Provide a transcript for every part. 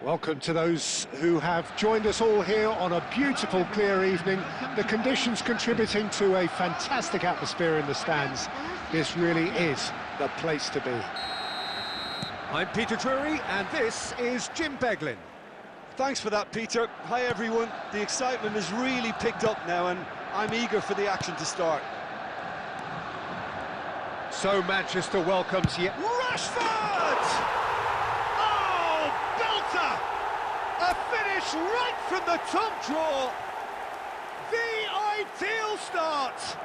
Welcome to those who have joined us all here on a beautiful, clear evening. The conditions contributing to a fantastic atmosphere in the stands. This really is the place to be. I'm Peter Drury, and this is Jim Beglin. Thanks for that, Peter. Hi, everyone. The excitement has really picked up now, and I'm eager for the action to start. So Manchester welcomes yet Rashford! Oh, belter! A finish right from the top draw. The ideal start.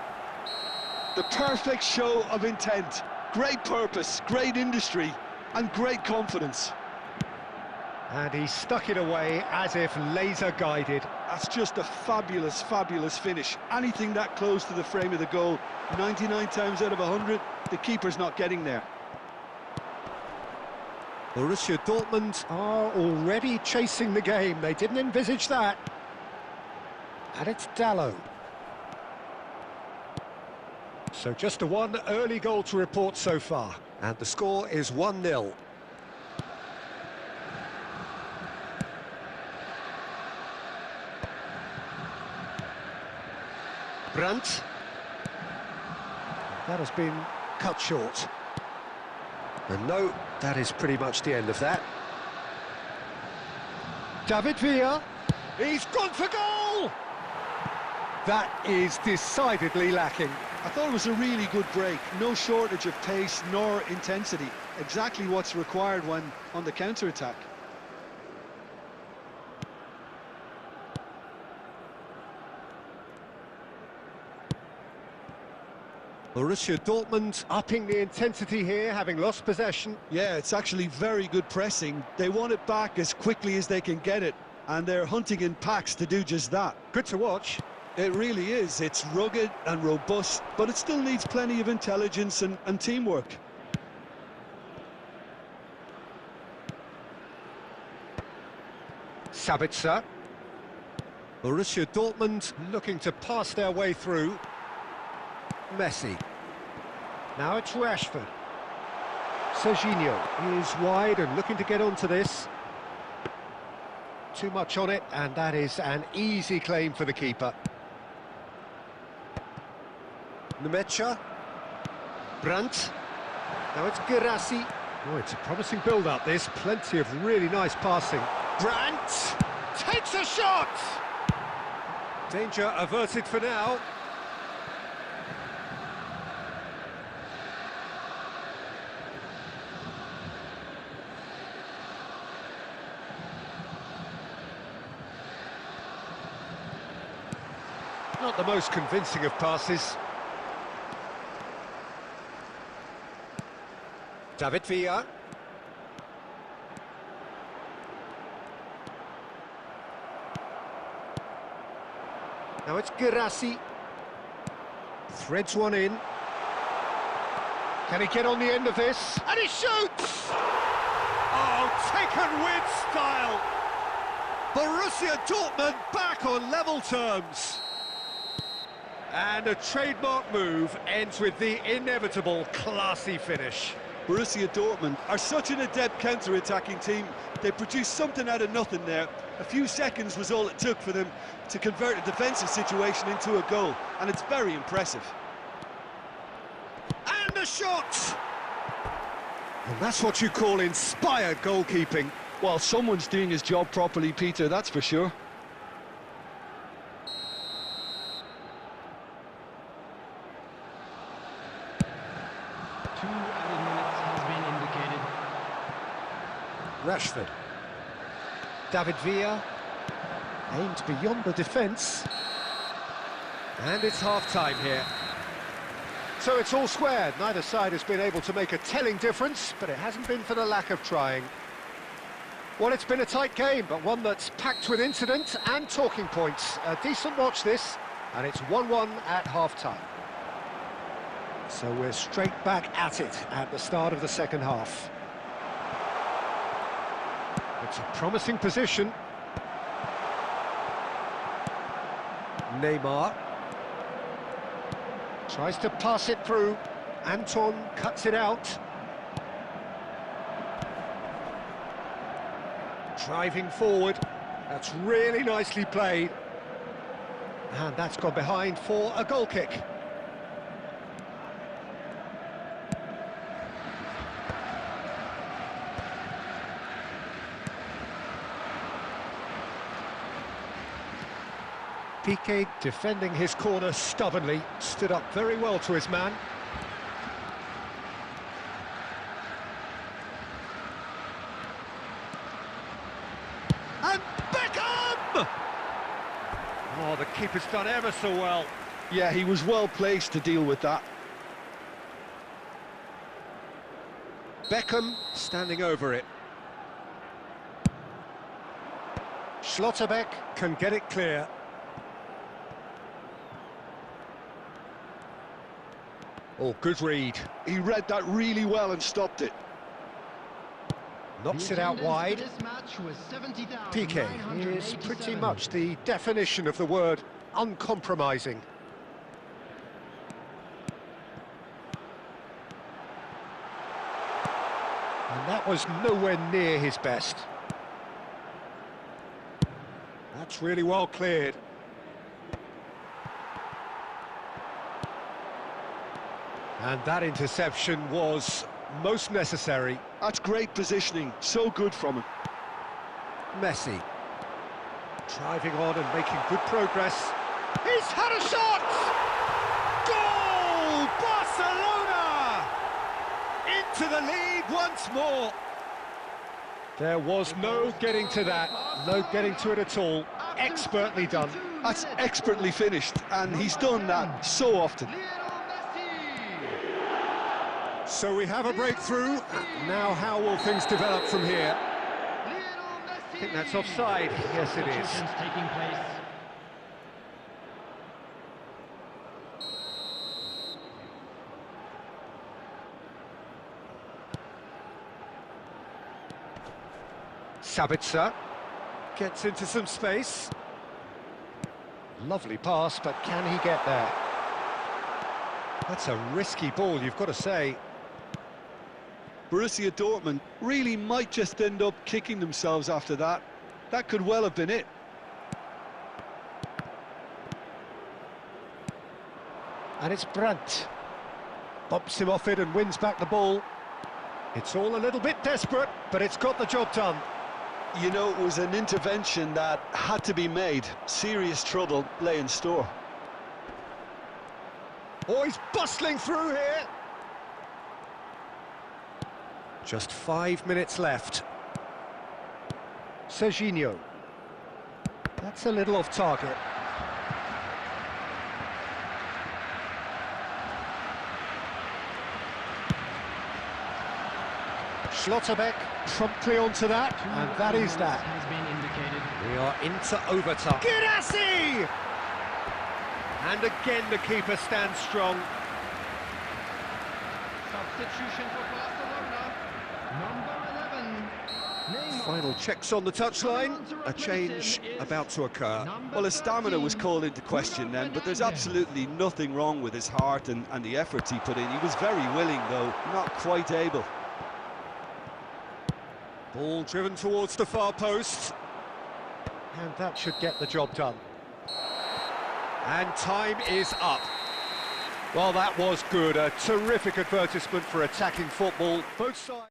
The perfect show of intent. Great purpose, great industry, and great confidence. And he stuck it away as if laser-guided. That's just a fabulous, fabulous finish. Anything that close to the frame of the goal, 99 times out of 100, the keeper's not getting there. Borussia Dortmund are already chasing the game. They didn't envisage that. And it's Dalot. So just a one early goal to report so far. And the score is 1-0. Brandt. That has been cut short. And no, that is pretty much the end of that. David Villa. He's gone for goal! That is decidedly lacking. I thought it was a really good break. No shortage of pace nor intensity. Exactly what's required when on the counter-attack. Borussia Dortmund upping the intensity here, having lost possession. Yeah, it's actually very good pressing. They want it back as quickly as they can get it, and they're hunting in packs to do just that. Good to watch. It really is. It's rugged and robust, but it still needs plenty of intelligence and teamwork. Sabitzer. Borussia Dortmund looking to pass their way through. Messi. Now it's Rashford. Serginho is wide and looking to get onto this. Too much on it, and that is an easy claim for the keeper. Nemecha. Brandt. Now it's Guirassy. Oh, it's a promising build-up, this. Plenty of really nice passing. Brandt takes a shot! Danger averted for now. Not the most convincing of passes. David Villa. Now it's Guirassy. Threads one in. Can he get on the end of this? And he shoots! Oh, taken with style! Borussia Dortmund back on level terms. And a trademark move ends with the inevitable classy finish. Borussia Dortmund are such an adept counter-attacking team. They produced something out of nothing there. A few seconds was all it took for them to convert a defensive situation into a goal, and it's very impressive. And a shot! And that's what you call inspired goalkeeping. Well, someone's doing his job properly, Peter, that's for sure. Rashford. David Villa aimed beyond the defence. And it's half-time here. So it's all squared. Neither side has been able to make a telling difference, but it hasn't been for the lack of trying. Well, it's been a tight game, but one that's packed with incident and talking points. A decent watch this, and it's 1-1 at half-time. So we're straight back at it at the start of the second half. It's a promising position. Neymar tries to pass it through. Anton cuts it out. Driving forward. That's really nicely played. And that's gone behind for a goal kick. Piqué defending his corner stubbornly, stood up very well to his man. And Beckham! Oh, the keeper's done ever so well. Yeah, he was well placed to deal with that. Beckham standing over it. Schlotterbeck can get it clear. Oh, good read. He read that really well and stopped it. Knocks it out wide. Piqué is pretty much the definition of the word uncompromising. And that was nowhere near his best. That's really well cleared. And that interception was most necessary. That's great positioning, so good from him. Messi. Driving on and making good progress. He's had a shot! Goal! Barcelona! Into the lead once more. There was no getting to that, no getting to it at all. Expertly done. That's expertly finished, and he's done that so often. So we have a breakthrough. Now how will things develop from here? I think that's offside. Yes, it is. Sabitzer gets into some space. Lovely pass, but can he get there? That's a risky ball, you've got to say. Borussia Dortmund really might just end up kicking themselves after that. That could well have been it. And it's Brandt. Bumps him off it and wins back the ball. It's all a little bit desperate, but it's got the job done. You know, it was an intervention that had to be made. Serious trouble lay in store. Oh, he's bustling through here. Just 5 minutes left. Serginho. That's a little off target. Schlotterbeck promptly onto that, and that is that. We are into overtime. Girassi! And again the keeper stands strong. Substitution for Barcelona, number 11. Final checks on the touchline. A change about to occur. Well, his stamina was called into question then, but there's absolutely nothing wrong with his heart and the efforts he put in. He was very willing, though, not quite able. Ball driven towards the far post. And that should get the job done. And time is up. Well, that was good. A terrific advertisement for attacking football. Both sides.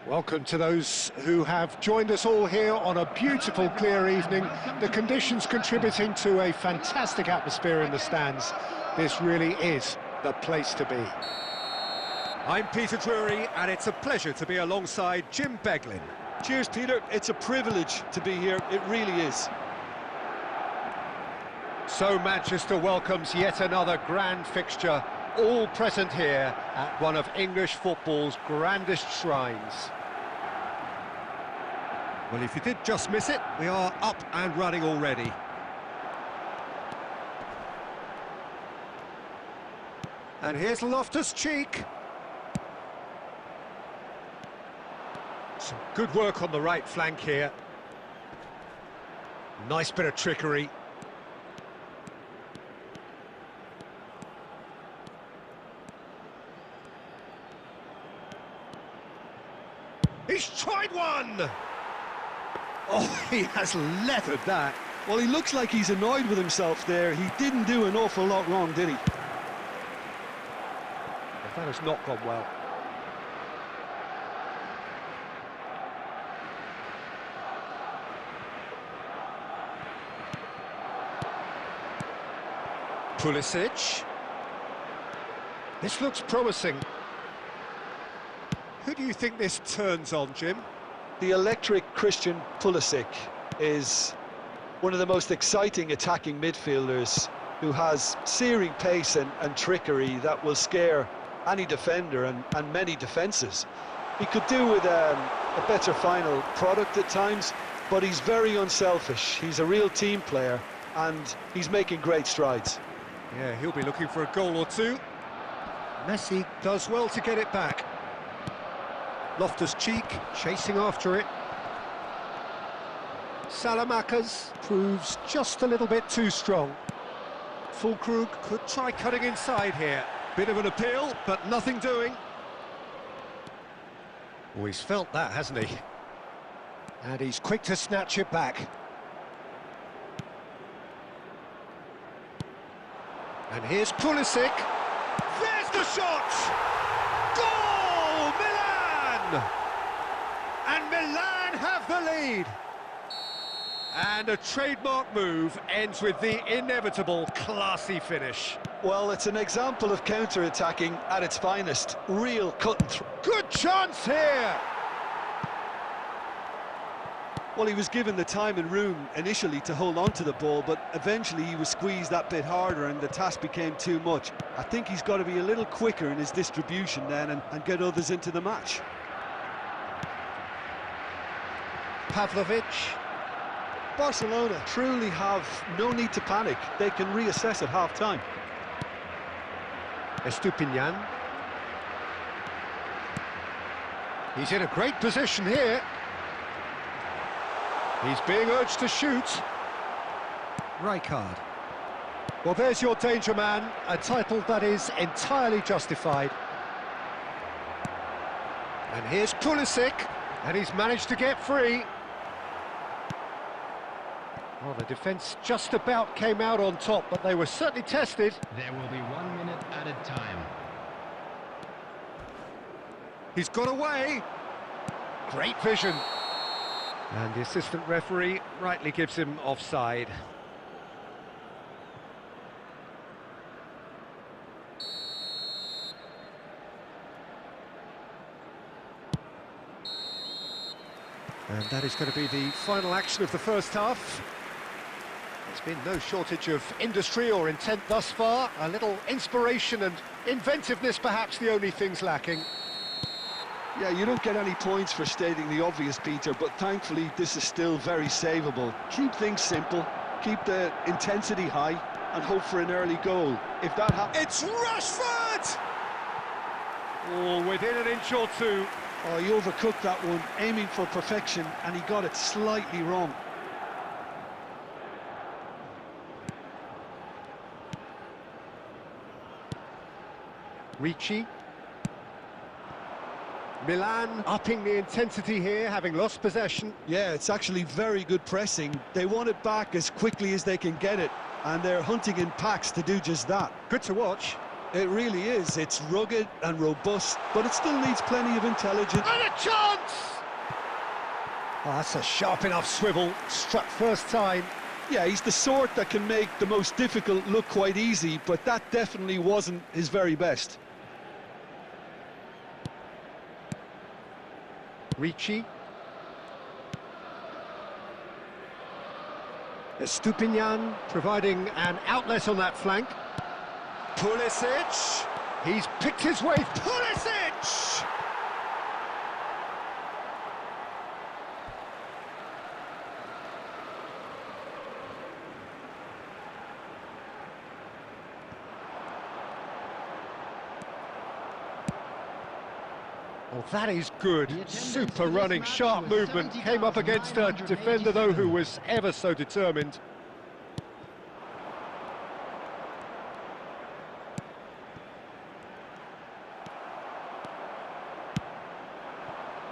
Welcome to those who have joined us all here on a beautiful, clear evening. The conditions contributing to a fantastic atmosphere in the stands. This really is the place to be. I'm Peter Drury, and it's a pleasure to be alongside Jim Beglin. Cheers, Peter. It's a privilege to be here. It really is. So Manchester welcomes yet another grand fixture, all present here at one of English football's grandest shrines. Well, if you did just miss it, we are up and running already. And here's Loftus-Cheek. Some good work on the right flank here. Nice bit of trickery. He's tried one! Oh, he has leathered that. Well, he looks like he's annoyed with himself there. He didn't do an awful lot wrong, did he? That has not gone well. Pulisic. This looks promising. Who do you think this turns on, Jim? The electric Christian Pulisic is one of the most exciting attacking midfielders who has searing pace and trickery that will scare any defender and many defences. He could do with a better final product at times, but he's very unselfish. He's a real team player, and he's making great strides. Yeah, he'll be looking for a goal or two. Messi does well to get it back. Loftus-Cheek chasing after it. Salamanca's proves just a little bit too strong. Fulkrug could try cutting inside here. Bit of an appeal, but nothing doing. Oh, he's felt that, hasn't he? And he's quick to snatch it back. And here's Pulisic. There's the shot! Goal! Milan! And Milan have the lead. And a trademark move ends with the inevitable classy finish. Well, it's an example of counter-attacking at its finest. Real cut and through. Good chance here! Well, he was given the time and room initially to hold on to the ball, but eventually he was squeezed that bit harder and the task became too much. I think he's got to be a little quicker in his distribution then and get others into the match. Pavlovic. Barcelona truly have no need to panic. They can reassess at half-time. Estupinian. He's in a great position here. He's being urged to shoot. Rijkaard. Well, there's your danger man, a title that is entirely justified. And here's Pulisic, and he's managed to get free. Well, the defence just about came out on top, but they were certainly tested. There will be 1 minute added time. He's got away. Great vision. And the assistant referee rightly gives him offside. And that is going to be the final action of the first half. There's been no shortage of industry or intent thus far. A little inspiration and inventiveness, perhaps the only things lacking. Yeah, you don't get any points for stating the obvious, Peter, but thankfully this is still very savable. Keep things simple, keep the intensity high, and hope for an early goal. If that happens... It's Rashford! Oh, within an inch or two. Oh, he overcooked that one, aiming for perfection, and he got it slightly wrong. Ricci. Milan upping the intensity here, having lost possession. Yeah, it's actually very good pressing. They want it back as quickly as they can get it, and they're hunting in packs to do just that. Good to watch. It really is. It's rugged and robust, but it still needs plenty of intelligence. And a chance! Oh, that's a sharp enough swivel, struck first time. Yeah, he's the sort that can make the most difficult look quite easy, but that definitely wasn't his very best. Ricci. Estupinian providing an outlet on that flank. Pulisic. He's picked his way. Pulisic! Well, that is good. Super running, sharp movement. Came up against a defender, though, who was ever so determined.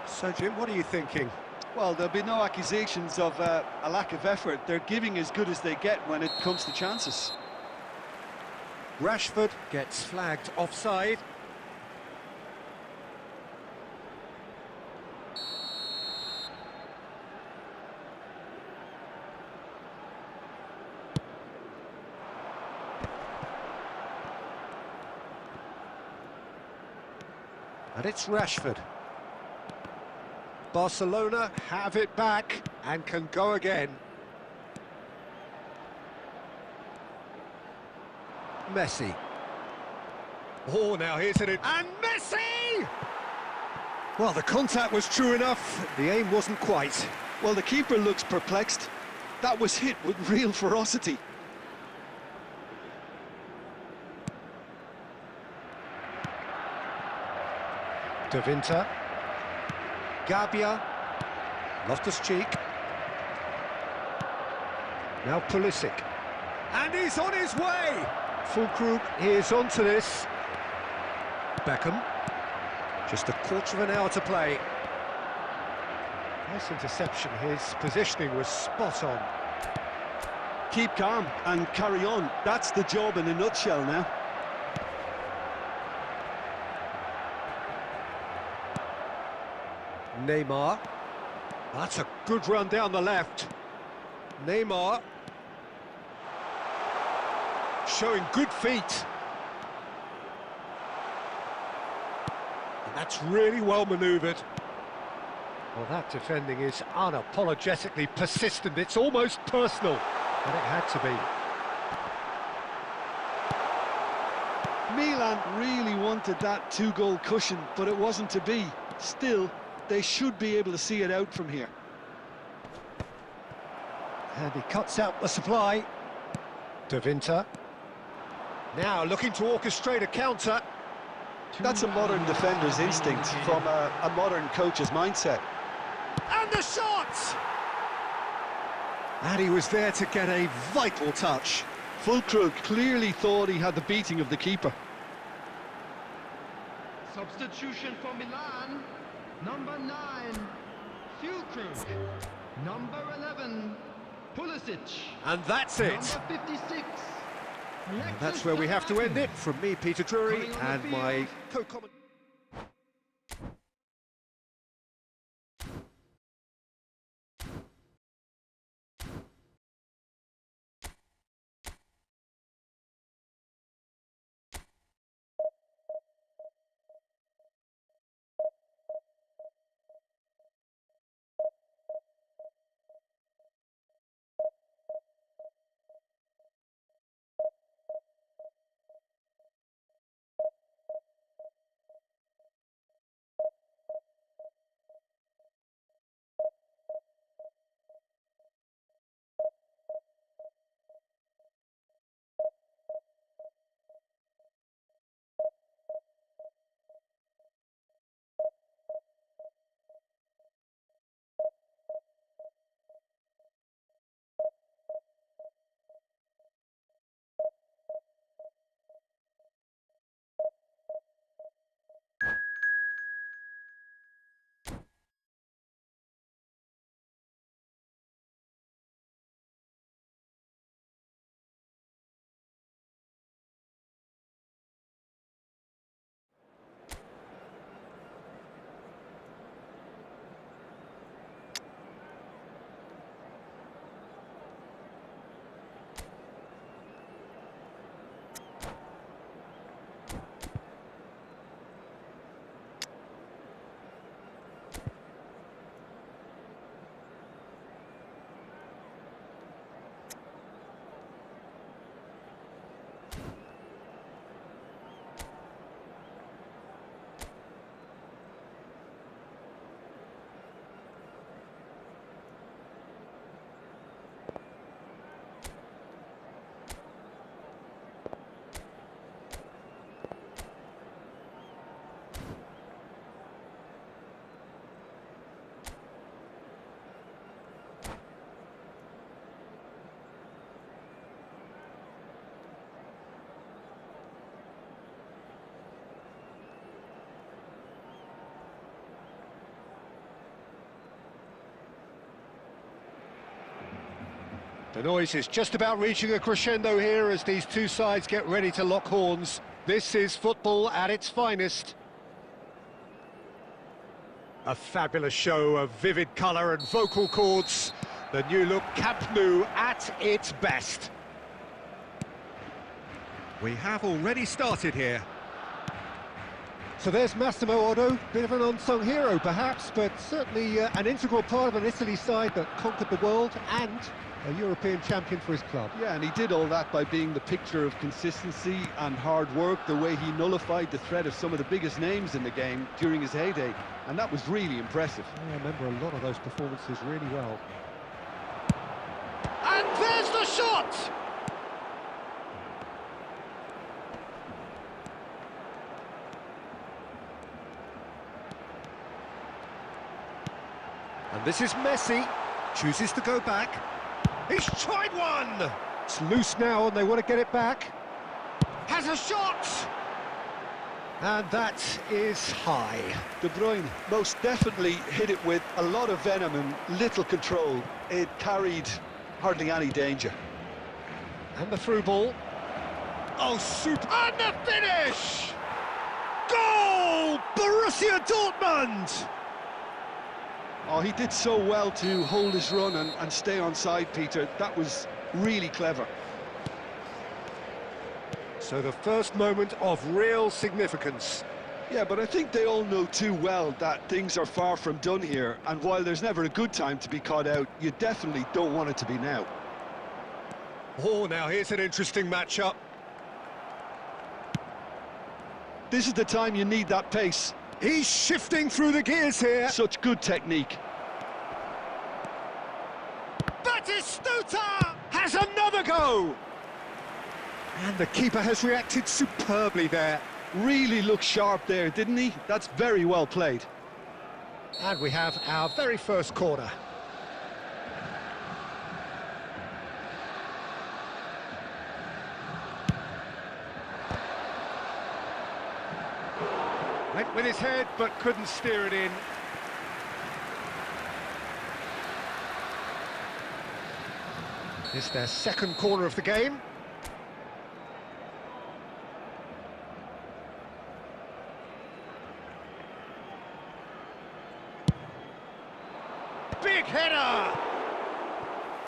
So, Jim, what are you thinking? Well, there'll be no accusations of a lack of effort. They're giving as good as they get when it comes to chances. Rashford gets flagged offside. And it's Rashford. Barcelona have it back and can go again. Messi. Oh, now here's it. And Messi! Well, the contact was true enough. The aim wasn't quite. Well, the keeper looks perplexed. That was hit with real ferocity. De Winter. Gabia. Loftus-Cheek. Now Pulisic. And he's on his way! Fulkrug is onto this. Beckham. Just a quarter of an hour to play. Nice interception. His positioning was spot on. Keep calm and carry on. That's the job in a nutshell now. Neymar. That's a good run down the left. Neymar. Showing good feet. And that's really well manoeuvred. Well, that defending is unapologetically persistent. It's almost personal. But it had to be. Milan really wanted that two-goal cushion, but it wasn't to be. Still, they should be able to see it out from here. And he cuts out the supply. De Winter. Now looking to orchestrate a counter. That's a modern defender's instinct from a modern coach's mindset. And the shot! And he was there to get a vital touch. Fulkrug clearly thought he had the beating of the keeper. Substitution for Milan. Number 9, Fulkrug. Number 11, Pulisic. And that's it. Number 56. And that's where we have to end it. From me, Peter Drury, and my co-commentator. The noise is just about reaching a crescendo here as these two sides get ready to lock horns. This is football at its finest. A fabulous show of vivid colour and vocal cords. The new look Camp Nou at its best. We have already started here. So there's Massimo Otto, bit of an unsung hero perhaps, but certainly an integral part of an Italy side that conquered the world and a European champion for his club. Yeah, and he did all that by being the picture of consistency and hard work, the way he nullified the threat of some of the biggest names in the game during his heyday, and that was really impressive. I remember a lot of those performances really well. And there's the shot! And this is Messi, chooses to go back. He's tried one! It's loose now and they want to get it back. Has a shot! And that is high. De Bruyne most definitely hit it with a lot of venom and little control. It carried hardly any danger. And the through ball. Oh, super! And the finish! Goal! Borussia Dortmund! Oh, he did so well to hold his run and stay on side, Peter. That was really clever. So the first moment of real significance. Yeah, but I think they all know too well that things are far from done here, and while there's never a good time to be caught out, you definitely don't want it to be now. Oh, now here's an interesting matchup. This is the time you need that pace. He's shifting through the gears here. Such good technique. Batistuta has another go. And the keeper has reacted superbly there. Really looked sharp there, didn't he? That's very well played. And we have our very first corner. Went with his head, but couldn't steer it in. It's their second corner of the game. Big header!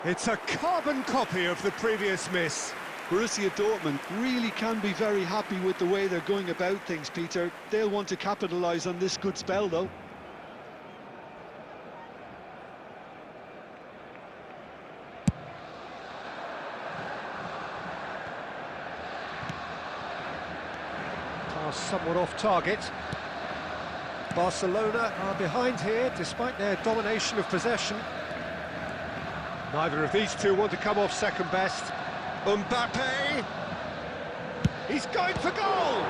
It's a carbon copy of the previous miss. Borussia Dortmund really can be very happy with the way they're going about things, Peter. They'll want to capitalise on this good spell, though. Pass somewhat off target. Barcelona are behind here, despite their domination of possession. Neither of these two want to come off second best. Mbappe, he's going for goal!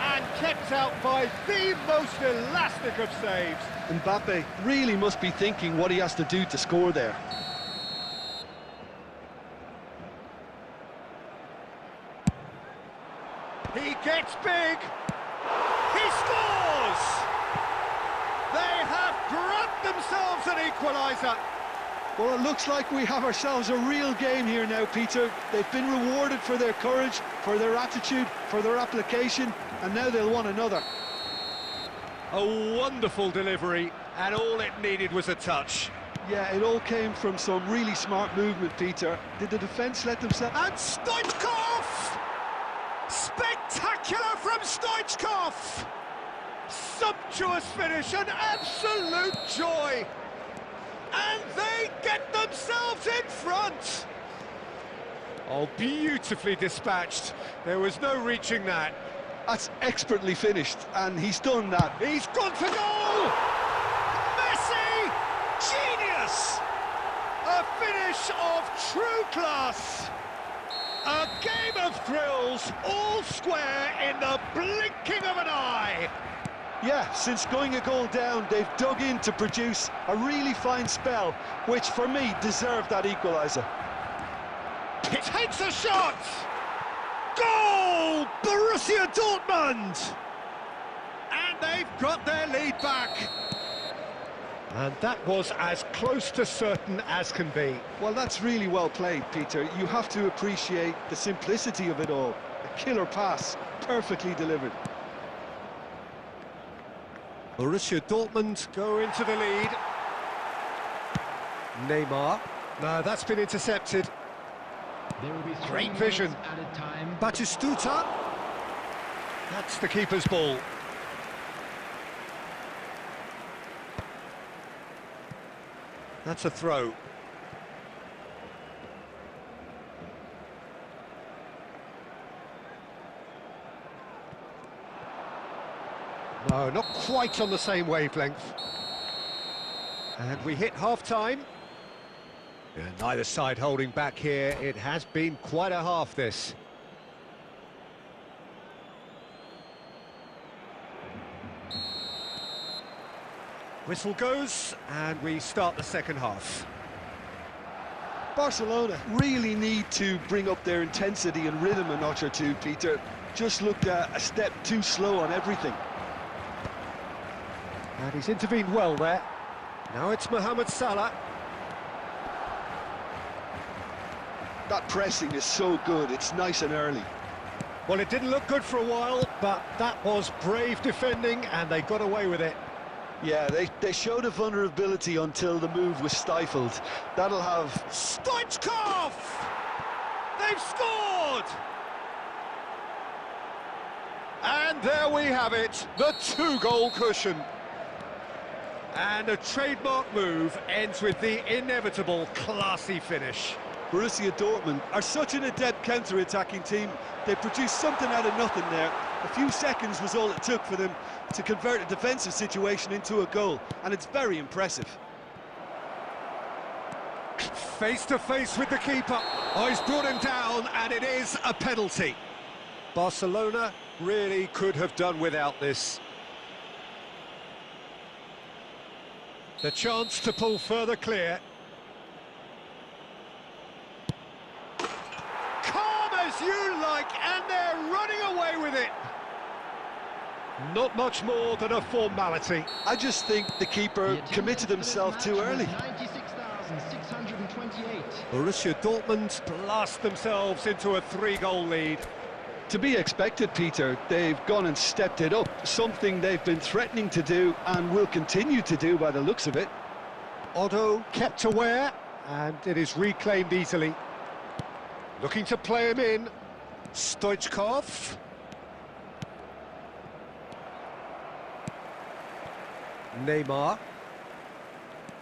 And kept out by the most elastic of saves. Mbappe really must be thinking what he has to do to score there. He gets big! He scores! They have grabbed themselves an equaliser. Well, it looks like we have ourselves a real game here now, Peter. They've been rewarded for their courage, for their attitude, for their application, and now they'll want another. A wonderful delivery, and all it needed was a touch. Yeah, it all came from some really smart movement, Peter. Did the defence let themselves... And Stoichkov! Spectacular from Stoichkov! Sumptuous finish, an absolute joy! And they get themselves in front! Oh, beautifully dispatched. There was no reaching that. That's expertly finished, and he's done that. He's gone for goal! Messi! Genius! A finish of true class! A game of thrills, all square in the blinking of an eye! Yeah, since going a goal down, they've dug in to produce a really fine spell, which for me deserved that equaliser. He takes a shot! Goal! Borussia Dortmund! And they've got their lead back. And that was as close to certain as can be. Well, that's really well played, Peter. You have to appreciate the simplicity of it all. A killer pass, perfectly delivered. Borussia Dortmund go into the lead. Neymar. No, that's been intercepted. There will be Great vision. added time. Batistuta. That's the keeper's ball. That's a throw. No, not quite on the same wavelength. And we hit half-time. Neither side holding back here. It has been quite a half, this. Whistle goes, and we start the second half. Barcelona really need to bring up their intensity and rhythm a notch or two, Peter. Just looked a step too slow on everything. And he's intervened well there. Now it's Mohamed Salah. That pressing is so good, it's nice and early. Well, it didn't look good for a while, but that was brave defending, and they got away with it. Yeah, they showed a vulnerability until the move was stifled. That'll have... Stoichkov! They've scored! And there we have it, the two-goal cushion. And a trademark move ends with the inevitable classy finish. Borussia Dortmund are such an adept counter-attacking team. They produced something out of nothing there. A few seconds was all it took for them to convert a defensive situation into a goal, and it's very impressive. Face to face with the keeper. Oh, he's brought him down, and it is a penalty. Barcelona really could have done without this. The chance to pull further clear. Calm as you like, and they're running away with it. Not much more than a formality. I just think the keeper committed himself too early. 96,628. Borussia Dortmund blast themselves into a three-goal lead. To be expected, Peter. They've gone and stepped it up, something they've been threatening to do and will continue to do by the looks of it. Otto kept aware, and it is reclaimed easily. Looking to play him in. Stoichkov. Neymar.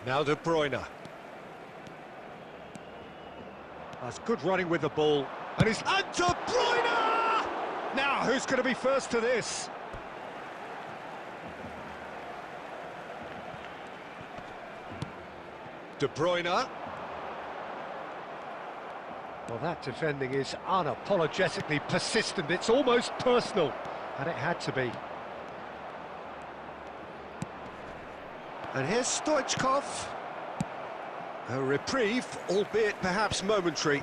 Now De Bruyne. That's good running with the ball. And De Bruyne! Now, who's going to be first to this? De Bruyne. Well, that defending is unapologetically persistent. It's almost personal, and it had to be. And here's Stoichkov. A reprieve, albeit perhaps momentary.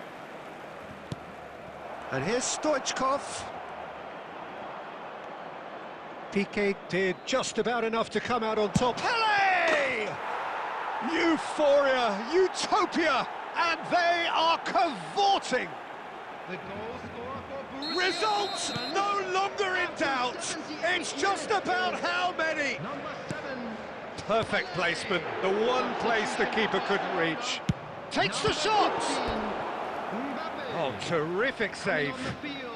And here's Stoichkov. Piqué did just about enough to come out on top. Pele! Euphoria, utopia, and they are cavorting. The goal scorer for Borussia Results Dortmund. no longer in doubt. It's just about how many. Number 7. Perfect placement, the one place the keeper couldn't reach. Takes the shot! Oh, terrific save.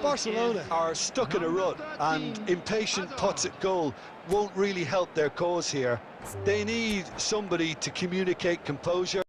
Barcelona are stuck in a rut, and impatient putts at goal won't really help their cause here. They need somebody to communicate composure.